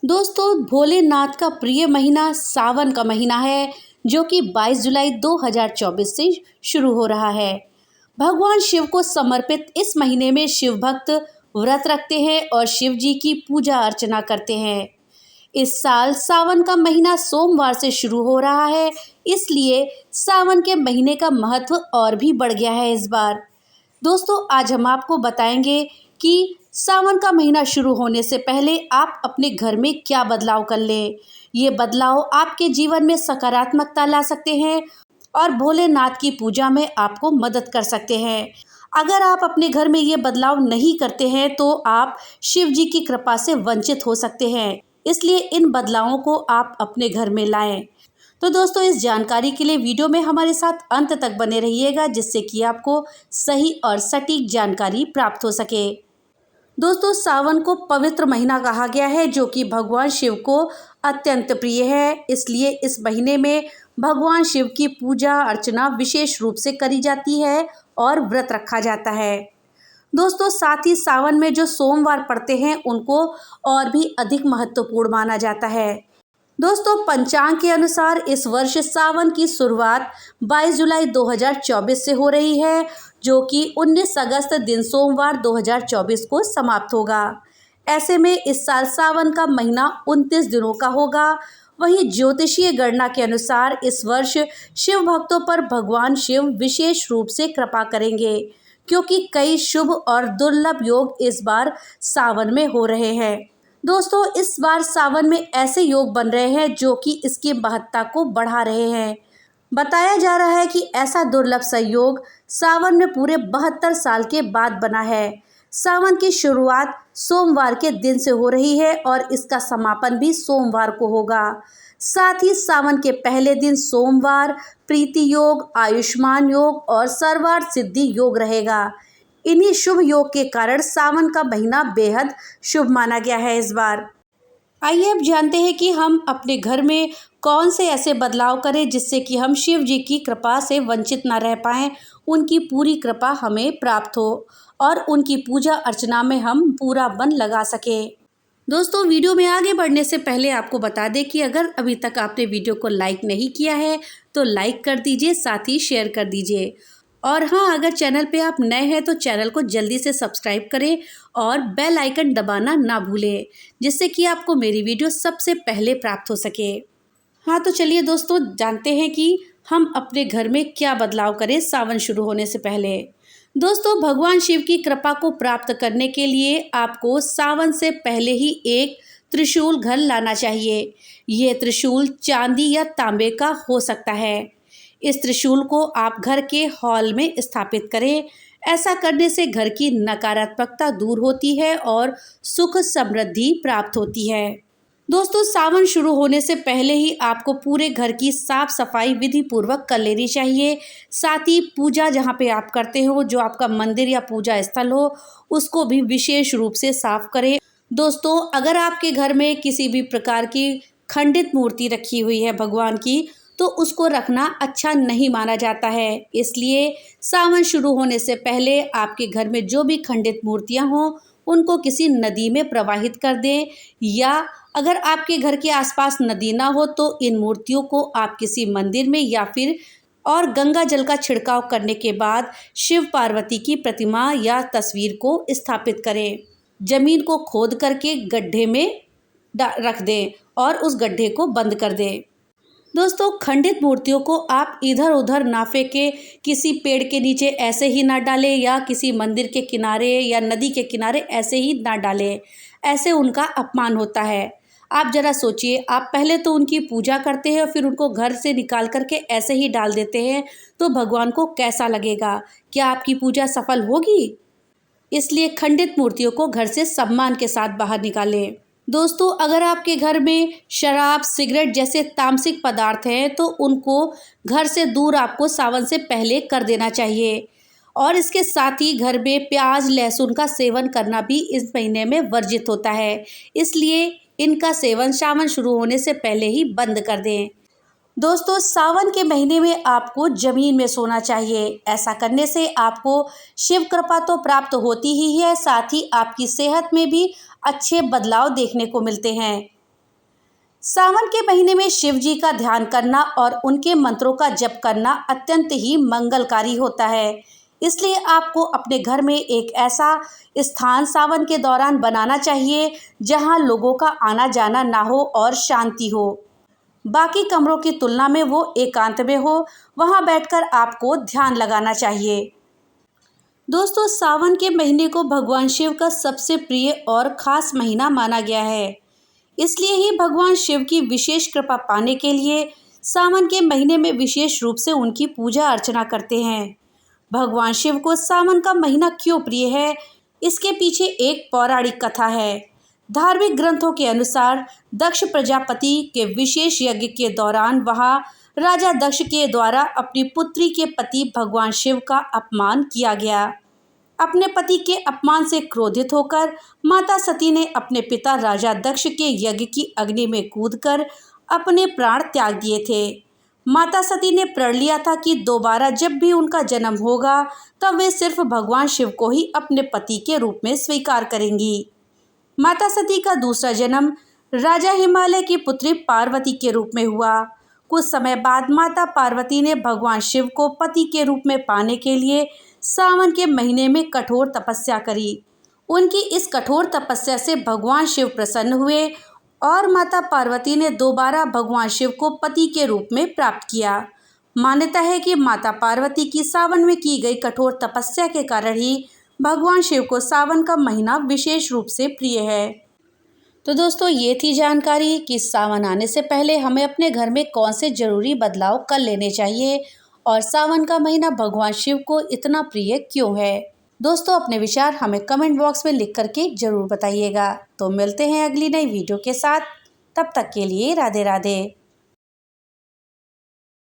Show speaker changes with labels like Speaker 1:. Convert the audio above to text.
Speaker 1: दोस्तों, भोलेनाथ का प्रिय महीना सावन का महीना है, जो कि 22 जुलाई 2024 से शुरू हो रहा है। भगवान शिव को समर्पित इस महीने में शिव भक्त व्रत रखते हैं और शिव जी की पूजा अर्चना करते हैं। इस साल सावन का महीना सोमवार से शुरू हो रहा है, इसलिए सावन के महीने का महत्व और भी बढ़ गया है इस बार। दोस्तों, आज हम आपको बताएंगे कि सावन का महीना शुरू होने से पहले आप अपने घर में क्या बदलाव कर लें। ये बदलाव आपके जीवन में सकारात्मकता ला सकते हैं और भोलेनाथ की पूजा में आपको मदद कर सकते हैं। अगर आप अपने घर में ये बदलाव नहीं करते हैं तो आप शिव जी की कृपा से वंचित हो सकते हैं, इसलिए इन बदलावों को आप अपने घर में लाएं। तो दोस्तों, इस जानकारी के लिए वीडियो में हमारे साथ अंत तक बने रहिएगा, जिससे कि आपको सही और सटीक जानकारी प्राप्त हो सके। दोस्तों, सावन को पवित्र महीना कहा गया है, जो कि भगवान शिव को अत्यंत प्रिय है। इसलिए इस महीने में भगवान शिव की पूजा अर्चना विशेष रूप से करी जाती है और व्रत रखा जाता है। दोस्तों, साथ ही सावन में जो सोमवार पड़ते हैं उनको और भी अधिक महत्वपूर्ण माना जाता है। दोस्तों, पंचांग के अनुसार इस वर्ष सावन की शुरुआत 22 जुलाई 2024 से हो रही है, जो कि 19 अगस्त दिन सोमवार 2024 को समाप्त होगा। ऐसे में इस साल सावन का महीना 29 दिनों का होगा। वहीं ज्योतिषीय गणना के अनुसार इस वर्ष शिव भक्तों पर भगवान शिव विशेष रूप से कृपा करेंगे, क्योंकि कई शुभ और दुर्लभ योग इस बार सावन में हो रहे हैं। दोस्तों, इस बार सावन में ऐसे योग बन रहे हैं जो कि इसकी महत्ता को बढ़ा रहे हैं। बताया जा रहा है कि ऐसा दुर्लभ संयोग सावन में पूरे 72 साल के बाद बना है। सावन की शुरुआत सोमवार के दिन से हो रही है और इसका समापन भी सोमवार को होगा। साथ ही सावन के पहले दिन सोमवार प्रीति योग, आयुष्मान योग और सर्वार्थ सिद्धि योग रहेगा। इन्हीं शुभ योग के कारण सावन का महीना बेहद शुभ माना गया है इस बार। आइए अब जानते हैं कि हम अपने घर में कौन से ऐसे बदलाव करें जिससे कि हम शिव जी की कृपा से वंचित ना रह पाएं, उनकी पूरी कृपा हमें प्राप्त हो और उनकी पूजा अर्चना में हम पूरा मन लगा सकें। दोस्तों, वीडियो में आगे बढ़ने से पहले आपको बता दें कि अगर अभी तक आपने वीडियो को लाइक नहीं किया है तो लाइक कर दीजिए, साथ ही शेयर कर दीजिए। और हाँ, अगर चैनल पे आप नए हैं तो चैनल को जल्दी से सब्सक्राइब करें और बेल आइकन दबाना ना भूलें, जिससे कि आपको मेरी वीडियो सबसे पहले प्राप्त हो सके। हाँ, तो चलिए दोस्तों, जानते हैं कि हम अपने घर में क्या बदलाव करें सावन शुरू होने से पहले। दोस्तों, भगवान शिव की कृपा को प्राप्त करने के लिए आपको सावन से पहले ही एक त्रिशूल घर लाना चाहिए। ये त्रिशूल चांदी या तांबे का हो सकता है। इस त्रिशूल को आप घर के हॉल में स्थापित करें। ऐसा करने से घर की नकारात्मकता दूर होती है और सुख समृद्धि प्राप्त होती है। दोस्तों, सावन शुरू होने से पहले ही आपको पूरे घर की साफ सफाई विधि पूर्वक कर लेनी चाहिए। साथ ही पूजा जहाँ पे आप करते हो, जो आपका मंदिर या पूजा स्थल हो, उसको भी विशेष रूप से साफ करें। दोस्तों, अगर आपके घर में किसी भी प्रकार की खंडित मूर्ति रखी हुई है भगवान की, तो उसको रखना अच्छा नहीं माना जाता है। इसलिए सावन शुरू होने से पहले आपके घर में जो भी खंडित मूर्तियां हों, उनको किसी नदी में प्रवाहित कर दें, या अगर आपके घर के आसपास नदी ना हो तो इन मूर्तियों को आप किसी मंदिर में या फिर और गंगा जल का छिड़काव करने के बाद शिव पार्वती की प्रतिमा या तस्वीर को स्थापित करें। जमीन को खोद करके गड्ढे में रख दें और उस गड्ढे को बंद कर दें। दोस्तों, खंडित मूर्तियों को आप इधर उधर ना फेंके, किसी पेड़ के नीचे ऐसे ही ना डालें या किसी मंदिर के किनारे या नदी के किनारे ऐसे ही ना डालें। ऐसे उनका अपमान होता है। आप जरा सोचिए, आप पहले तो उनकी पूजा करते हैं और फिर उनको घर से निकाल करके ऐसे ही डाल देते हैं, तो भगवान को कैसा लगेगा? क्या आपकी पूजा सफल होगी? इसलिए खंडित मूर्तियों को घर से सम्मान के साथ बाहर निकालें। दोस्तों, अगर आपके घर में शराब, सिगरेट जैसे तामसिक पदार्थ हैं तो उनको घर से दूर आपको सावन से पहले कर देना चाहिए। और इसके साथ ही घर में प्याज, लहसुन का सेवन करना भी इस महीने में वर्जित होता है। इसलिए इनका सेवन सावन शुरू होने से पहले ही बंद कर दें। दोस्तों, सावन के महीने में आपको जमीन में सोना चाहिए। ऐसा करने से आपको शिव कृपा तो प्राप्त होती ही है, साथ ही आपकी सेहत में भी अच्छे बदलाव देखने को मिलते हैं। सावन के महीने में शिव जी का ध्यान करना और उनके मंत्रों का जप करना अत्यंत ही मंगलकारी होता है। इसलिए आपको अपने घर में एक ऐसा स्थान सावन के दौरान बनाना चाहिए जहां लोगों का आना जाना ना हो और शांति हो। बाकी कमरों की तुलना में वो एकांत में हो, वहां बैठकर आपको ध्यान लगाना चाहिए। दोस्तों, सावन के महीने को भगवान शिव का सबसे प्रिय और खास महीना माना गया है। इसलिए ही भगवान शिव की विशेष कृपा पाने के लिए सावन के महीने में विशेष रूप से उनकी पूजा अर्चना करते हैं। भगवान शिव को सावन का महीना क्यों प्रिय है, इसके पीछे एक पौराणिक कथा है। धार्मिक ग्रंथों के अनुसार दक्ष प्रजापति के विशेष यज्ञ के दौरान वहां राजा दक्ष के द्वारा अपनी पुत्री के पति भगवान शिव का अपमान किया गया। अपने पति के अपमान से क्रोधित होकर माता सती ने अपने पिता राजा दक्ष के यज्ञ की अग्नि में कूदकर अपने प्राण त्याग दिए थे। माता सती ने प्रण लिया था कि दोबारा जब भी उनका जन्म होगा तब वे सिर्फ भगवान शिव को ही अपने पति के रूप में स्वीकार करेंगी। माता सती का दूसरा जन्म राजा हिमालय की पुत्री पार्वती के रूप में हुआ। कुछ समय बाद माता पार्वती ने भगवान शिव को पति के रूप में पाने के लिए सावन के महीने में कठोर तपस्या करी। उनकी इस कठोर तपस्या से भगवान शिव प्रसन्न हुए और माता पार्वती ने दोबारा भगवान शिव को पति के रूप में प्राप्त किया। मान्यता है कि माता पार्वती की सावन में की गई कठोर तपस्या के कारण ही भगवान शिव को सावन का महीना विशेष रूप से प्रिय है। तो दोस्तों, ये थी जानकारी कि सावन आने से पहले हमें अपने घर में कौन से जरूरी बदलाव कर लेने चाहिए और सावन का महीना भगवान शिव को इतना प्रिय क्यों है। दोस्तों, अपने विचार हमें कमेंट बॉक्स में लिख करके जरूर बताइएगा। तो मिलते हैं अगली नई वीडियो के साथ, तब तक के लिए राधे राधे।